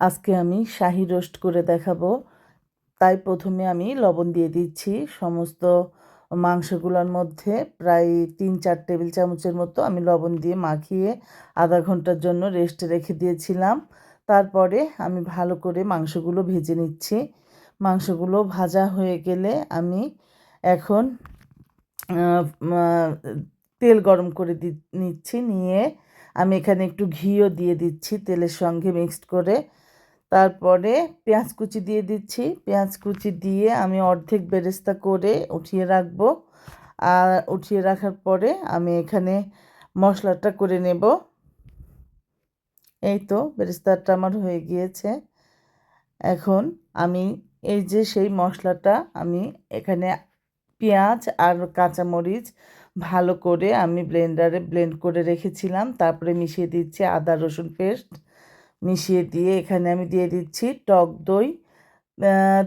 আজকে আমি শাহী রোস্ট করে দেখাবো। তাই প্রথমে আমি লবণ দিয়ে দিচ্ছি সমস্ত মাংসগুলোর মধ্যে। প্রায় 3-4 টেবিল চামচের মতো আমি লবণ দিয়ে মাখিয়ে আধা ঘন্টার জন্য রেস্টে রেখে দিয়েছিলাম। তারপরে আমি ভালো করে মাংসগুলো ভেজে নিচ্ছি। মাংসগুলো ভাজা হয়ে গেলে আমি এখন তেল গরম করে নিচ্ছি। নিয়ে আমি এখানে একটু ঘিও দিয়ে দিচ্ছি তেলের সঙ্গে মিক্সড করে। তারপরে পেঁয়াজ কুচি দিয়ে দিচ্ছি। পেঁয়াজ কুচি দিয়ে আমি অর্ধেক বেরেস্তা করে উঠিয়ে রাখবো। আর উঠিয়ে রাখার পরে আমি এখানে মশলাটা করে নেব। এই তো বেরেস্তাটা আমার হয়ে গিয়েছে। এখন আমি এই যে সেই মশলাটা আমি এখানে পেঁয়াজ আর কাঁচামরিচ ভালো করে আমি ব্লেন্ডারে ব্লেন্ড করে রেখেছিলাম। তারপরে মিশিয়ে দিচ্ছি আদা রসুন পেস্ট। মিশিয়ে দিয়ে এখানে আমি দিয়ে দিচ্ছি টক দই।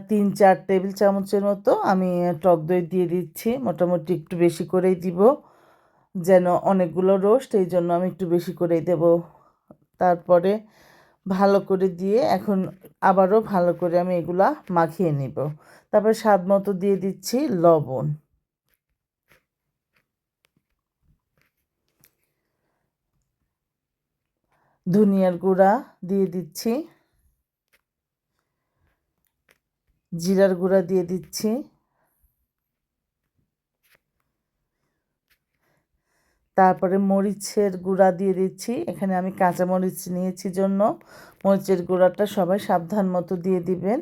3-4 টেবিল চামচের মতো আমি টক দই দিয়ে দিচ্ছি। মোটামুটি একটু বেশি করেই দিব, যেন অনেকগুলো রোস্ট, এই জন্য আমি একটু বেশি করেই দেব। তারপরে ভালো করে দিয়ে এখন আবারও ভালো করে আমি এগুলা মাখিয়ে নিব। তারপরে স্বাদ মতো দিয়ে দিচ্ছি লবণ। ধনিয়ার গুঁড়া দিয়ে দিচ্ছি, জিরার গুঁড়া দিয়ে দিচ্ছি, তারপরে মরিচের গুঁড়া দিয়ে দিচ্ছি। এখানে আমি কাঁচা মরিচ নিয়েছি জন্য মরিচের গুঁড়াটা সবাই সাবধান মতো দিয়ে দিবেন।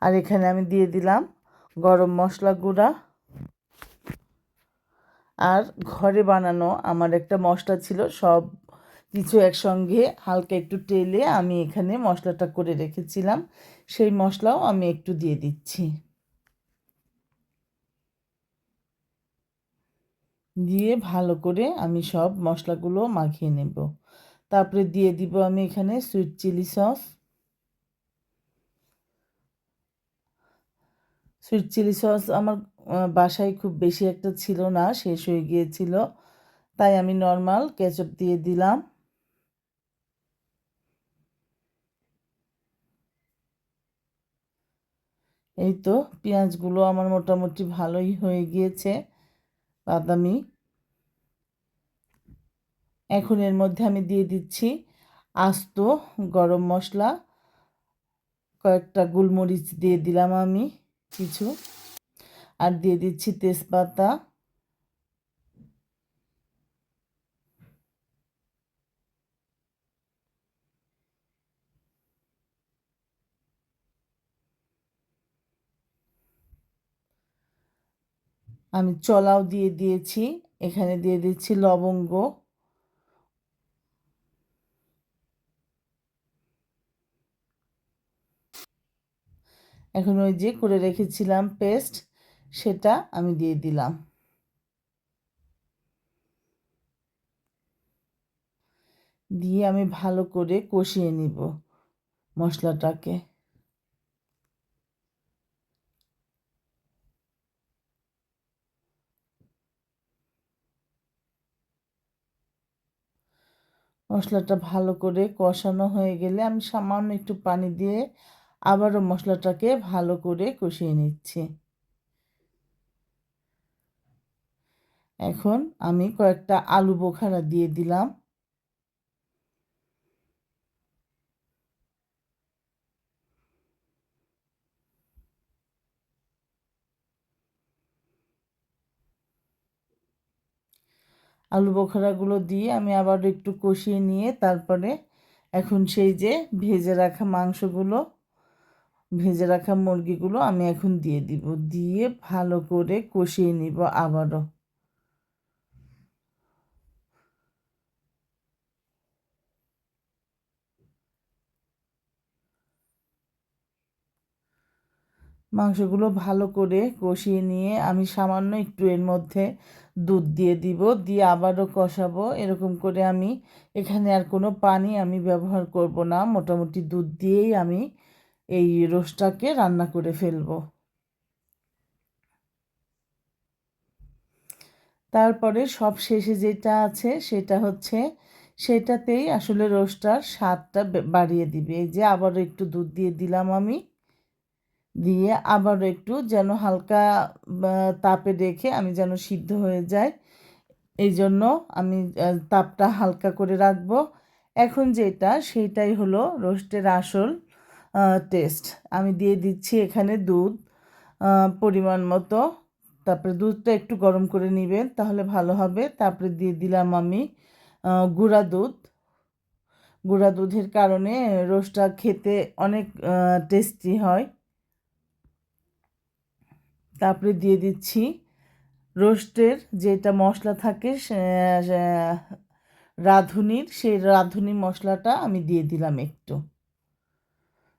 আর এখানে আমি দিয়ে দিলাম গরম মশলা গুঁড়া। আর ঘরে বানানো আমার একটা মশলা ছিল, সব কিছু একসঙ্গে হালকা একটু তেলে আমি এখানে মশলাটা করে রেখেছিলাম, সেই মশলাও আমি একটু দিয়ে দিচ্ছি। দিয়ে ভালো করে আমি সব মশলাগুলো মাখিয়ে নেব। তারপরে দিয়ে দিব আমি এখানে sweet chilli sauce. Sweet chilli sauce আমার বাসায় খুব বেশি একটা ছিল না, শেষ হয়ে গিয়েছিল, তাই আমি নর্মাল কেচাপ দিয়ে দিলাম। এই তো পেঁয়াজগুলো আমার মোটামুটি ভালোই হয়ে গিয়েছে, বাদামি। এখন এর মধ্যে আমি দিয়ে দিচ্ছি আস্ত গরম মশলা, কয়েকটা গোলমরিচ দিয়ে দিলাম আমি কিছু, আর দিয়ে দিচ্ছি তেজপাতা। আমি চলাও দিয়ে দিয়েছি। এখানে দিয়ে দিচ্ছি লবঙ্গ। এখন ওই যে করে রেখেছিলাম পেস্ট, সেটা আমি দিয়ে দিলাম। দিয়ে আমি ভালো করে কষিয়ে নিব মশলাটাকে। মশলাটা ভালো করে কষানো হয়ে গেলে আমি সামান্য একটু পানি দিয়ে আবারও মশলাটাকে ভালো করে কষিয়ে নিচ্ছি। এখন আমি কয়েকটা আলু বোখারা দিয়ে দিলাম। আলু বোখারাগুলো দিয়ে আমি আবার একটু কষিয়ে নিয়ে তারপরে এখন সেই যে ভেজে রাখা মাংসগুলো, ভেজে রাখা মুরগিগুলো আমি এখন দিয়ে দিব। দিয়ে ভালো করে কষিয়ে নিব আবারও। মাংসগুলো ভালো করে কষিয়ে নিয়ে আমি সামান্য একটু এর মধ্যে দুধ দিয়ে দিব, দিয়ে আবারও কষাবো। এরকম করে আমি এখানে আর কোনো পানি আমি ব্যবহার করব না, মোটামুটি দুধ দিয়েই আমি এই রোস্টটাকে রান্না করে ফেলবো। তারপরে সব শেষে যেটা আছে সেটা হচ্ছে সেটাতেই আসলে রোস্টটার স্বাদটা বাড়িয়ে দিবে। এই যে আবারও একটু দুধ দিয়ে দিলাম আমি, দিয়ে আবারও একটু যেন হালকা তাপে রেখে আমি যেন সিদ্ধ হয়ে যায়, এই জন্য আমি তাপটা হালকা করে রাখবো। এখন যেটা সেইটাই হলো রোস্টের আসল টেস্ট। আমি দিয়ে দিচ্ছি এখানে দুধ পরিমাণ মতো। তারপরে দুধটা একটু গরম করে নেবেন, তাহলে ভালো হবে। তারপরে দিয়ে দিলাম আমি গুঁড়া দুধ। গুঁড়া দুধের কারণে রোস্টটা খেতে অনেক টেস্টি হয়। তারপরে দিয়ে দিচ্ছি রোস্টের যেটা মশলা থাকে রাঁধুনির, সেই রাঁধুনি মশলাটা আমি দিয়ে দিলাম একটু,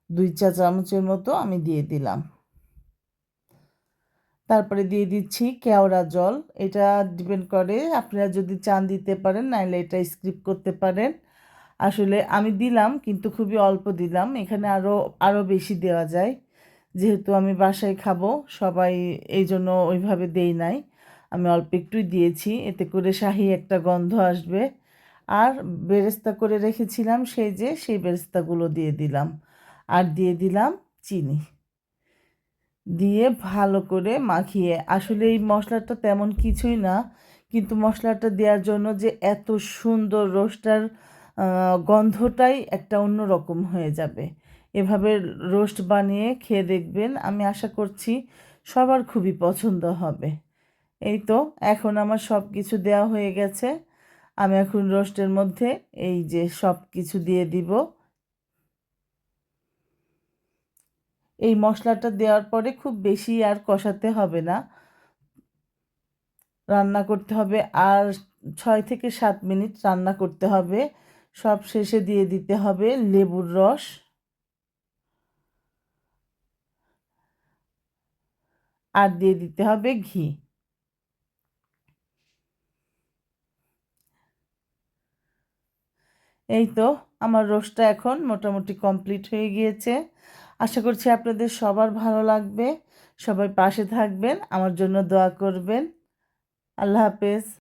2 চা চামচের মতো আমি দিয়ে দিলাম। তারপরে দিয়ে দিচ্ছি কেওড়া জল। এটা ডিপেন্ড করে, আপনারা যদি চান দিতে পারেন, নাইলে এটা স্কিপ করতে পারেন। আসলে আমি দিলাম কিন্তু খুবই অল্প দিলাম, এখানে আরও বেশি দেওয়া যায়। যেহেতু আমি বাসায় খাবো সবাই, এই জন্য ওইভাবে দেই নাই, আমি অল্প একটুই দিয়েছি, এতে করে শাহি একটা গন্ধ আসবে। আর বেরেস্তা করে রেখেছিলাম সেই বেরেস্তাগুলো দিয়ে দিলাম, আর দিয়ে দিলাম চিনি, দিয়ে ভালো করে মাখিয়ে। আসলে এই মশলাটা তেমন কিছুই না, কিন্তু মশলাটা দেওয়ার জন্য যে এত সুন্দর রোস্টার গন্ধটাই একটা অন্যরকম হয়ে যাবে। এভাবে রোস্ট বানিয়ে খেয়ে দেখবেন, আমি আশা করছি সবার খুবই পছন্দ হবে। এই তো, এখন আমার সব কিছু দেওয়া হয়ে গেছে। আমি এখন রোস্টের মধ্যে এই যে সব কিছু দিয়ে দিব। এই মশলাটা দেওয়ার পরে খুব বেশি আর কষাতে হবে না, রান্না করতে হবে আর 6 থেকে 7 মিনিট রান্না করতে হবে। সব শেষে দিয়ে দিতে হবে লেবুর রস, আর দিয়ে দিতে হবে ঘি। এই তো, আমার রোস্টটা এখন মোটামুটি কমপ্লিট হয়ে গিয়েছে। আশা করছি আপনাদের সবার ভালো লাগবে। সবাই পাশে থাকবেন, আমার জন্য দোয়া করবেন। আল্লাহ হাফেজ।